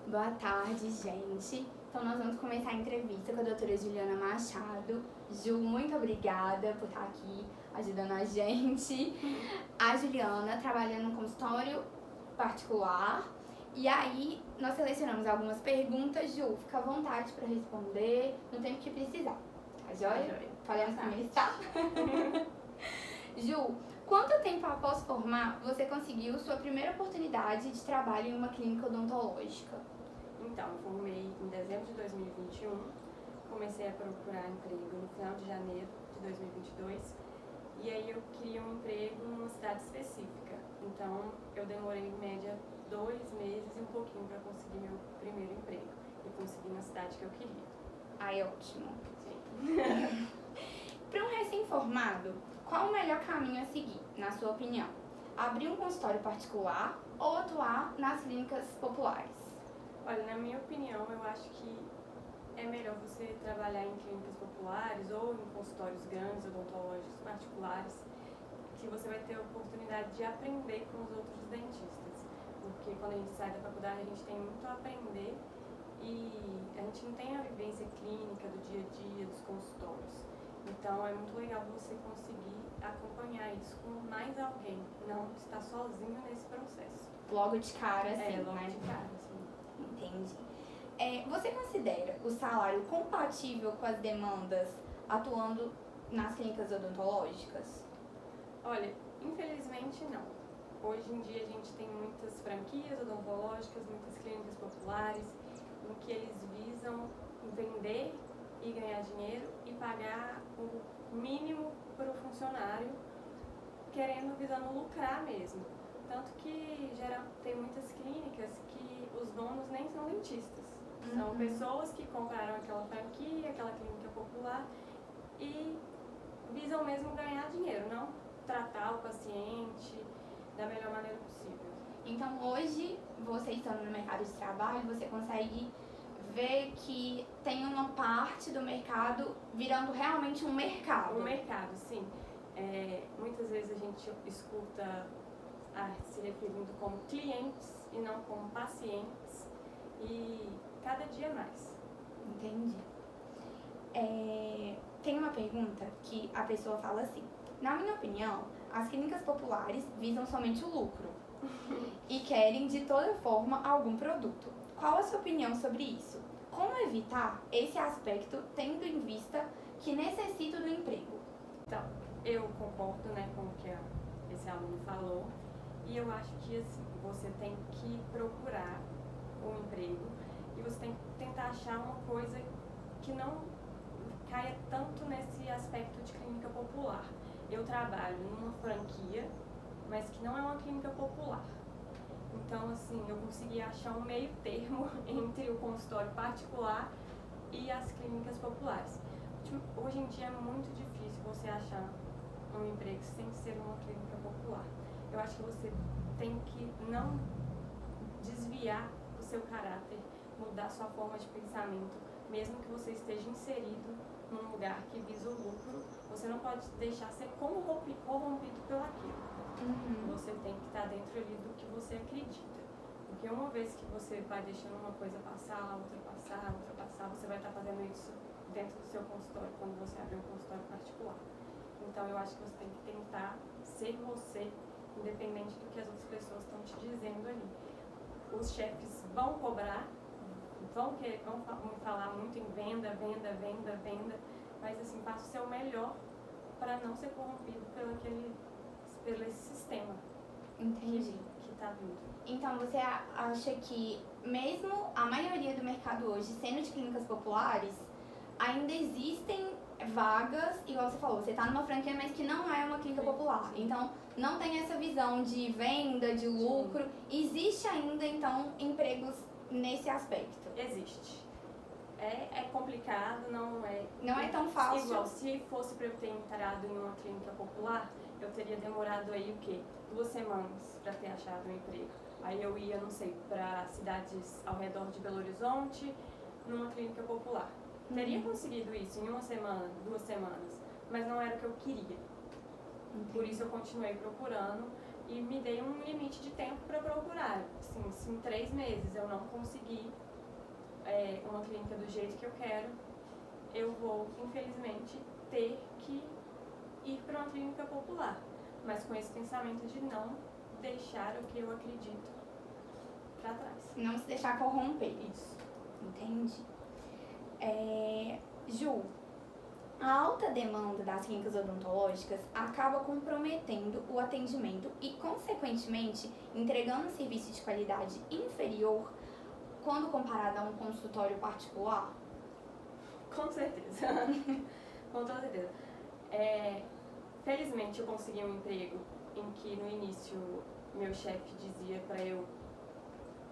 Boa tarde, gente. Então, nós vamos começar a entrevista com a doutora Juliana Machado. Ju, muito obrigada por estar aqui ajudando a gente. A Juliana trabalha num consultório particular. E aí, nós selecionamos algumas perguntas. Ju, fica à vontade para responder no tempo que precisar. Tá joia? Podemos começar? Ju, quanto tempo após formar você conseguiu sua primeira oportunidade de trabalho em uma clínica odontológica? Então, eu formei em dezembro de 2021, comecei a procurar emprego no final de janeiro de 2022 e aí eu queria um emprego numa cidade específica. Então, eu demorei em média 2 meses e um pouquinho para conseguir meu primeiro emprego e consegui na cidade que eu queria. Ai, ótimo. Sim. Para um recém-formado, qual o melhor caminho a seguir, na sua opinião? Abrir um consultório particular ou atuar nas clínicas populares? Olha, na minha opinião, eu acho que é melhor você trabalhar em clínicas populares ou em consultórios grandes, odontológicos particulares, que você vai ter a oportunidade de aprender com os outros dentistas. Porque quando a gente sai da faculdade, a gente tem muito a aprender e a gente não tem a vivência clínica do dia a dia, dos consultórios. Então, é muito legal você conseguir acompanhar isso com mais alguém, não estar sozinho nesse processo. Logo de cara, assim, logo né? de cara, sim. Entendi. Você considera o salário compatível com as demandas atuando nas clínicas odontológicas? Olha, infelizmente não. Hoje em dia a gente tem muitas franquias odontológicas, muitas clínicas populares, em que eles visam vender e ganhar dinheiro e pagar o mínimo para o funcionário, visando lucrar mesmo. Tanto que tem muitas clínicas que os donos nem são dentistas. São pessoas que compraram aquela franquia, aquela clínica popular e visam mesmo ganhar dinheiro, não tratar o paciente da melhor maneira possível. Então, hoje, você estando no mercado de trabalho, você consegue ver que tem uma parte do mercado virando realmente um mercado. Um mercado, sim. Muitas vezes a gente escuta se referindo como clientes e não como pacientes, e cada dia mais. Entendi. Tem uma pergunta que a pessoa fala assim: na minha opinião, as clínicas populares visam somente o lucro e querem de toda forma algum produto. Qual a sua opinião sobre isso? Como evitar esse aspecto tendo em vista que necessito do emprego? Então, eu concordo, com o que esse aluno falou. E eu acho que assim, você tem que procurar um emprego e você tem que tentar achar uma coisa que não caia tanto nesse aspecto de clínica popular. Eu trabalho numa franquia, mas que não é uma clínica popular. Então, assim, eu consegui achar um meio termo entre o consultório particular e as clínicas populares. Hoje em dia é muito difícil você achar um emprego sem ser uma clínica popular. Eu acho que você tem que não desviar o seu caráter, mudar sua forma de pensamento, mesmo que você esteja inserido num lugar que visa o lucro, você não pode deixar ser corrompido pelo aquilo. Você tem que estar dentro ali do que você acredita. Porque uma vez que você vai deixando uma coisa passar, outra passar, você vai estar fazendo isso dentro do seu consultório, quando você abrir um consultório particular. Então eu acho que você tem que tentar ser você, independente do que as outras pessoas estão te dizendo ali. Os chefes vão cobrar, vão falar muito em venda, mas assim, faça o seu melhor para não ser corrompido pelo esse sistema. Entendi. Que está vindo. Então, você acha que mesmo a maioria do mercado hoje sendo de clínicas populares, ainda existem vagas, igual você falou, você está numa franquia, mas que não é uma clínica popular. Então, não tem essa visão de venda, de lucro. Existe ainda, então, empregos nesse aspecto? Existe. É complicado, não é tão fácil. Igual, se fosse para eu ter entrado em uma clínica popular, eu teria demorado aí 2 semanas para ter achado um emprego. Aí eu ia, não sei, para cidades ao redor de Belo Horizonte, numa clínica popular. Teria conseguido isso em 1 semana, 2 semanas, mas não era o que eu queria. Por isso eu continuei procurando e me dei um limite de tempo para procurar. Assim, se em 3 meses eu não conseguir uma clínica do jeito que eu quero, eu vou, infelizmente, ter que ir para uma clínica popular, mas com esse pensamento de não deixar o que eu acredito para trás. Não se deixar corromper. Isso. Entendi. Ju, a alta demanda das clínicas odontológicas acaba comprometendo o atendimento e, consequentemente, entregando um serviço de qualidade inferior quando comparado a um consultório particular? Com certeza. Com toda certeza. Felizmente eu consegui um emprego em que no início meu chefe dizia para eu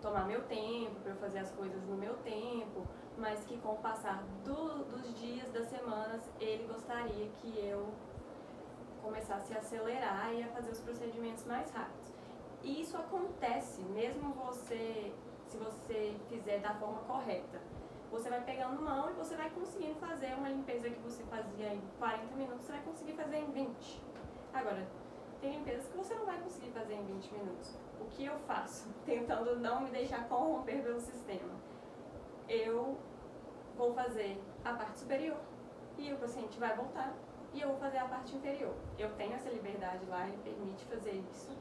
tomar meu tempo, para eu fazer as coisas no meu tempo, mas que com o passar dos dias, das semanas, ele gostaria que eu começasse a acelerar e a fazer os procedimentos mais rápidos. E isso acontece, mesmo se você fizer da forma correta. Você vai pegando mão e você vai conseguindo fazer uma limpeza que você fazia em 40 minutos, você vai conseguir fazer em 20. Agora, tem limpezas que você não vai conseguir fazer em 20 minutos. O que eu faço? Tentando não me deixar corromper pelo sistema. Eu vou fazer a parte superior e o paciente vai voltar e eu vou fazer a parte inferior. Eu tenho essa liberdade lá, ele permite fazer isso.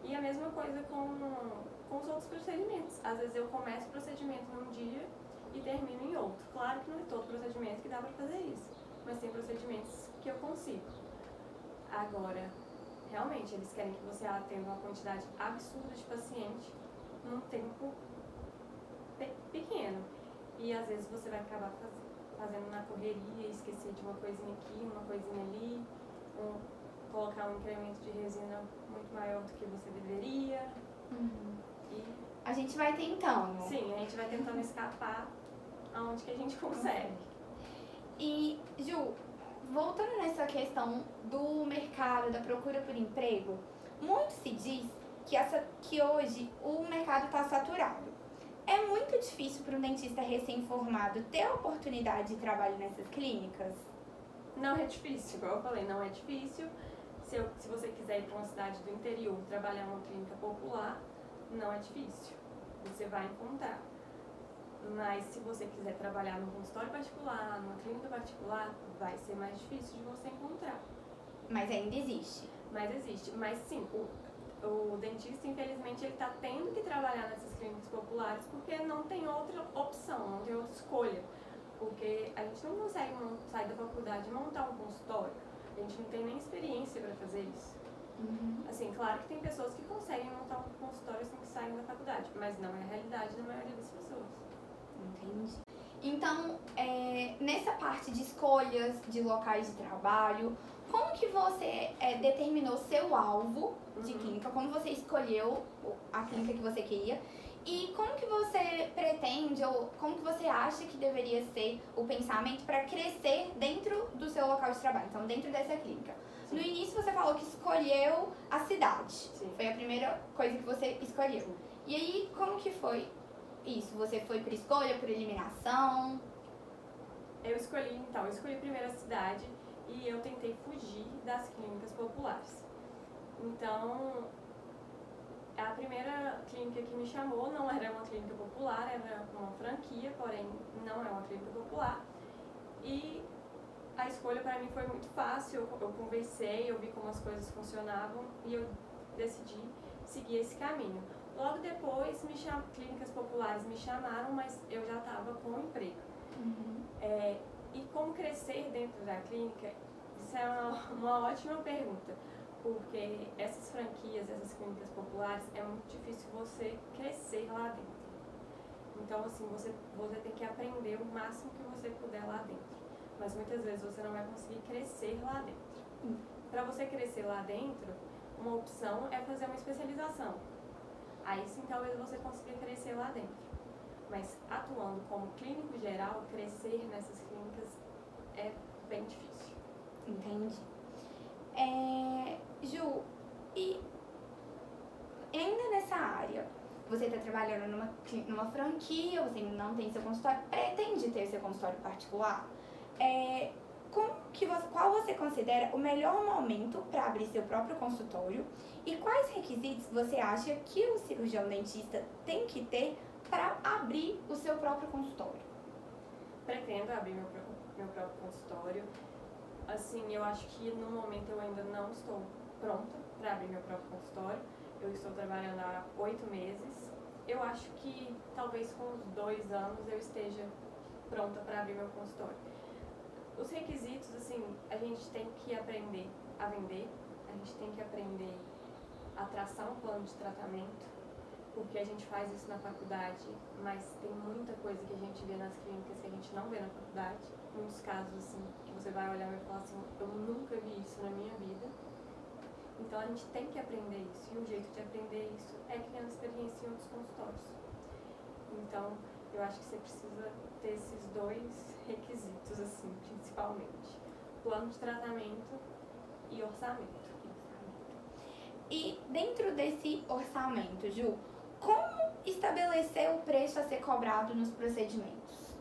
E a mesma coisa com os outros procedimentos. Às vezes eu começo o procedimento num dia e termino em outro. Claro que não é todo procedimento que dá para fazer isso, mas tem procedimentos que eu consigo. Agora, realmente, eles querem que você atenda uma quantidade absurda de paciente num tempo pequeno. E às vezes você vai acabar fazendo na correria, esquecer de uma coisinha aqui, uma coisinha ali, colocar um incremento de resina muito maior do que você deveria. E a gente vai tentando. Sim, a gente vai tentando escapar aonde que a gente consegue. E, Ju, voltando nessa questão do mercado, da procura por emprego, muito se diz que hoje o mercado está saturado. É muito difícil para um dentista recém-formado ter a oportunidade de trabalho nessas clínicas? Não é difícil, igual eu falei, não é difícil. Se você quiser ir para uma cidade do interior trabalhar numa clínica popular, não é difícil. Você vai encontrar. Mas se você quiser trabalhar num consultório particular, numa clínica particular, vai ser mais difícil de você encontrar. Mas ainda existe. Mas existe. Mas sim, o dentista, infelizmente, ele está tendo que trabalhar nessas clínicas populares porque não tem outra opção, não tem outra escolha. Porque a gente não consegue sair da faculdade e montar um consultório. A gente não tem nem experiência para fazer isso. Assim, claro que tem pessoas que conseguem montar um consultório assim que saem da faculdade, mas não é a realidade da maioria das pessoas. Entendi. Então, nessa parte de escolhas de locais de trabalho, como que você determinou seu alvo de clínica? Como você escolheu a clínica que você queria? E como que você pretende, ou como que você acha que deveria ser o pensamento para crescer dentro do seu local de trabalho, então dentro dessa clínica? Sim. No início você falou que escolheu a cidade. Sim. Foi a primeira coisa que você escolheu. Sim. E aí, como que foi isso? Você foi por escolha, por eliminação? Eu escolhi primeiro a cidade e eu tentei fugir das clínicas populares. Então, a primeira clínica que me chamou não era uma clínica popular, era uma franquia, porém não é uma clínica popular. E a escolha para mim foi muito fácil, eu conversei, eu vi como as coisas funcionavam e eu decidi seguir esse caminho. Logo depois, clínicas populares me chamaram, mas eu já estava com um emprego. E como crescer dentro da clínica? Isso é uma ótima pergunta, porque essas franquias, essas clínicas populares, é muito difícil você crescer lá dentro. Então, assim, você tem que aprender o máximo que você puder lá dentro. Mas muitas vezes você não vai conseguir crescer lá dentro. Para você crescer lá dentro, uma opção é fazer uma especialização. Aí sim, talvez você consiga crescer lá dentro. Mas atuando como clínico geral, crescer nessas clínicas é bem difícil. Entendi. Ju, e ainda nessa área, você está trabalhando numa franquia, você não tem seu consultório, pretende ter seu consultório particular? Como que qual você considera o melhor momento para abrir seu próprio consultório e quais requisitos você acha que o cirurgião dentista tem que ter para abrir o seu próprio consultório? Pretendo abrir meu próprio consultório. Assim, eu acho que no momento eu ainda não estou pronta para abrir meu próprio consultório. Eu estou trabalhando há 8 meses. Eu acho que talvez com uns 2 anos eu esteja pronta para abrir meu consultório. Os requisitos, assim, a gente tem que aprender a vender, a gente tem que aprender a traçar um plano de tratamento, porque a gente faz isso na faculdade, mas tem muita coisa que a gente vê nas clínicas que a gente não vê na faculdade. Muitos casos, assim, que você vai olhar e vai falar assim, eu nunca vi isso na minha vida. Então a gente tem que aprender isso, e o jeito de aprender isso é criando experiência em outros consultórios. Então, eu acho que você precisa ter esses 2 requisitos, assim, principalmente. Plano de tratamento e orçamento. E dentro desse orçamento, Ju, como estabelecer o preço a ser cobrado nos procedimentos?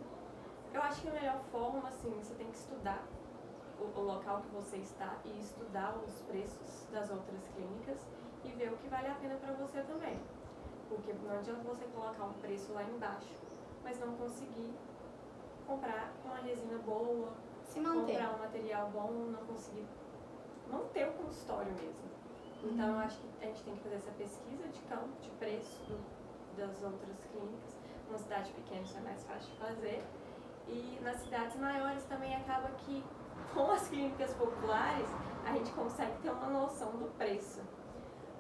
Eu acho que a melhor forma, assim, você tem que estudar o local que você está e estudar os preços das outras clínicas e ver o que vale a pena para você também. Porque não adianta você colocar um preço lá embaixo, mas não conseguir comprar uma resina boa, Se manter. comprar um material bom, não conseguir manter o consultório mesmo. Então, eu acho que a gente tem que fazer essa pesquisa de campo, de preço das outras clínicas. Numa cidade pequena isso é mais fácil de fazer. E nas cidades maiores também acaba que, com as clínicas populares, a gente consegue ter uma noção do preço.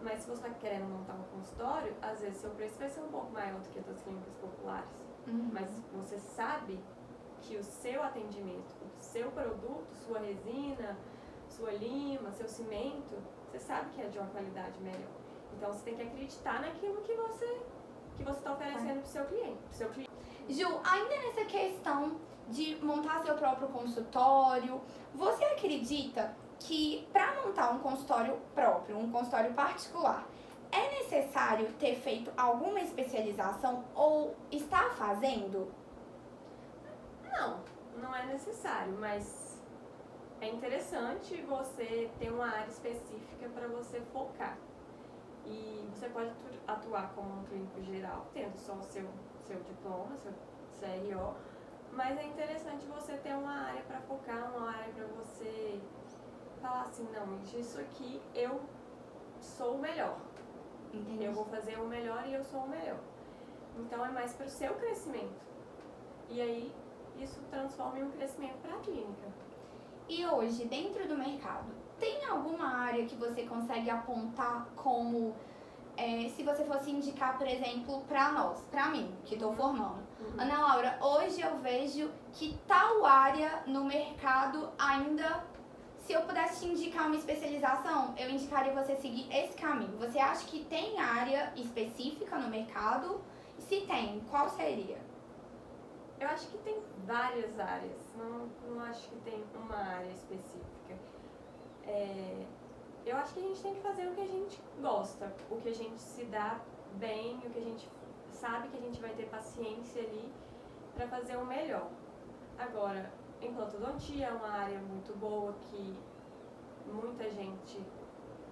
Mas se você está querendo montar um consultório, às vezes seu preço vai ser um pouco maior do que das clínicas populares. Mas você sabe que o seu atendimento, o seu produto, sua resina, sua lima, seu cimento, você sabe que é de uma qualidade melhor. Então você tem que acreditar naquilo que você está oferecendo para o seu cliente. Ju, ainda nessa questão de montar seu próprio consultório, você acredita que para montar um consultório próprio, um consultório particular, é necessário ter feito alguma especialização ou está fazendo? Não é necessário, mas é interessante você ter uma área específica para você focar. E você pode atuar como um clínico geral, tendo só o seu diploma, seu CRO, mas é interessante você ter uma área para focar, uma área para você falar assim, não, disso aqui eu sou o melhor. Entendi. Eu vou fazer o melhor e eu sou o melhor. Então é mais para o seu crescimento. E aí isso transforma em um crescimento para a clínica. E hoje, dentro do mercado, tem alguma área que você consegue apontar como, se você fosse indicar, por exemplo, para mim, que estou formando? Ana Laura, hoje eu vejo que tal área no mercado ainda, se eu pudesse te indicar uma especialização, eu indicaria você seguir esse caminho. Você acha que tem área específica no mercado? Se tem, qual seria? Eu acho que tem várias áreas, não acho que tem uma área específica. Eu acho que a gente tem que fazer o que a gente gosta, o que a gente se dá bem, o que a gente sabe que a gente vai ter paciência ali para fazer o melhor. Agora, implantodontia é uma área muito boa que muita gente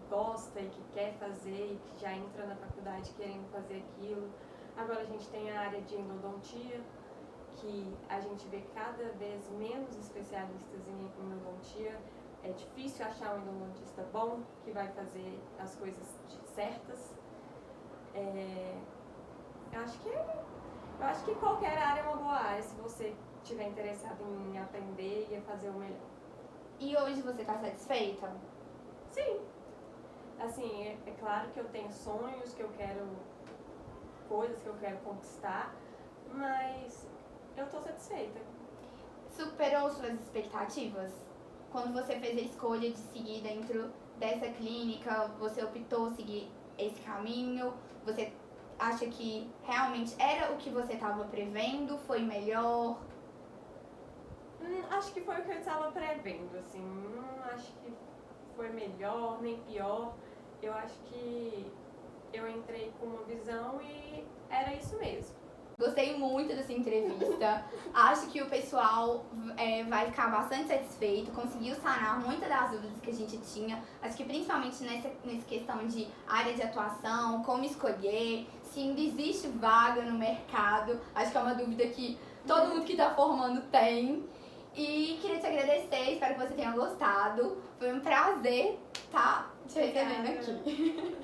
gosta e que quer fazer e que já entra na faculdade querendo fazer aquilo. Agora a gente tem a área de endodontia, que a gente vê cada vez menos especialistas em endodontia. É difícil achar um endodontista bom que vai fazer as coisas certas. Eu acho que qualquer área é uma boa área se você estiver interessado em aprender e fazer o melhor. E hoje você está satisfeita? Sim. Assim, é claro que eu tenho sonhos, que eu quero coisas que eu quero conquistar, mas eu estou satisfeita. Superou suas expectativas? Quando você fez a escolha de seguir dentro dessa clínica, você optou seguir esse caminho? Você acha que realmente era o que você estava prevendo? Foi melhor? Acho que foi o que eu estava prevendo, assim. Não acho que foi melhor nem pior. Eu acho que eu entrei com uma visão e era isso mesmo. Gostei muito dessa entrevista. Acho que o pessoal vai ficar bastante satisfeito. Conseguiu sanar muitas das dúvidas que a gente tinha. Acho que principalmente nessa questão de área de atuação, como escolher, se ainda existe vaga no mercado. Acho que é uma dúvida que todo mundo que está formando tem. E queria te agradecer, espero que você tenha gostado. Foi um prazer estar te recebendo aqui.